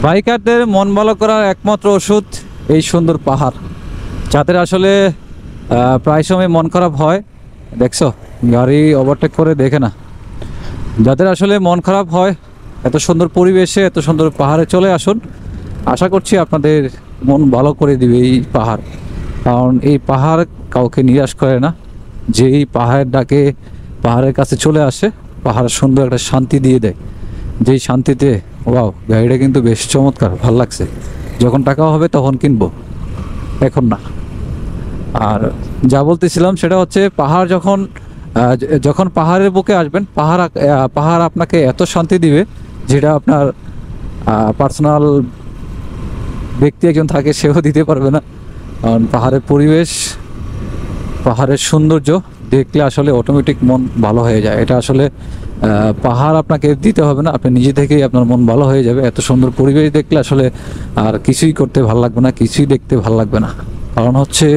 বাইকারদের মন ভালো করার একমাত্র ওষুধ এই সুন্দর পাহাড়। যাদের আসলে প্রায় সময় মন খারাপ হয়, দেখছো গাড়ি ওভারটেক করে দেখে না, যাদের আসলে মন খারাপ হয় এত সুন্দর পরিবেশে এত সুন্দর পাহাড়ে চলে আসুন। আশা করছি আপনাদের মন ভালো করে দিবে এই পাহাড়। কারণ এই পাহাড় কাউকে নিরাশ করে না। যেই পাহাড়ের ডাকে পাহাড়ের কাছে চলে আসে, পাহাড় সুন্দর একটা শান্তি দিয়ে দেয়। যেই শান্তিতে ওয়াও, গাড়িটা কিন্তু বেশ চমৎকার, ভাল লাগছে। যখন টাকা হবে তখন কিনবো, এখন না। আর যা বলতেছিলাম সেটা হচ্ছে পাহাড় যখন পাহাড়ের বুকে আসবেন, পাহাড় আপনাকে এত শান্তি দিবে যেটা আপনার পার্সোনাল ব্যক্তি একজন থাকে সেও দিতে পারবে না। কারণ পাহাড়ের পরিবেশ, পাহাড়ের সৌন্দর্য দেখলে আসলে অটোমেটিক মন ভালো হয়ে যায়। এটা আসলে পাহাড় আপনাকে দিতে হবে না, আপনি নিজে থেকেই আপনার মন ভালো হয়ে যাবে। এত সুন্দর পরিবেশ দেখলে আসলে আর কিছুই করতে ভালো লাগবে না, কিছুই দেখতে ভালো লাগবে না। কারণ হচ্ছে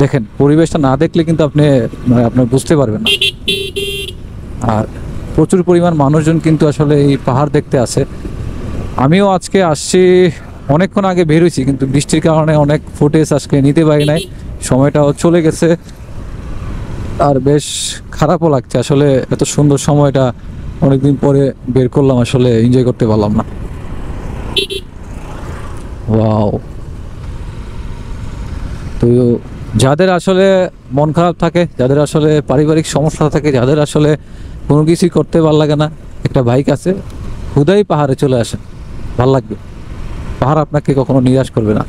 দেখেন, পরিবেশটা না দেখলে কিন্তু আপনার বুঝতে পারবেন না। আর প্রচুর পরিমাণ মানুষজন কিন্তু আসলে এই পাহাড় দেখতে আসে। আমিও আজকে আসছি, অনেকক্ষণ আগে বের হয়েছি, কিন্তু বৃষ্টির কারণে অনেক ফুটেজ আজকে নিতে পারি নাই, সময়টাও চলে গেছে। আর বেশ খারাপও লাগছে আসলে, এত সুন্দর সময়টা অনেকদিন পরে বের করলাম, আসলে এনজয় করতে পারলাম না। ওয়াও। তো যাদের আসলে মন খারাপ থাকে, যাদের আসলে পারিবারিক সমস্যা থাকে, যাদের আসলে কোনো কিছুই করতে ভালো লাগে না, একটা বাইক আছে, হুদাই পাহাড়ে চলে আসেন, ভাল লাগবে। পাহাড় আপনাকে কখনো নিরাশ করবে না।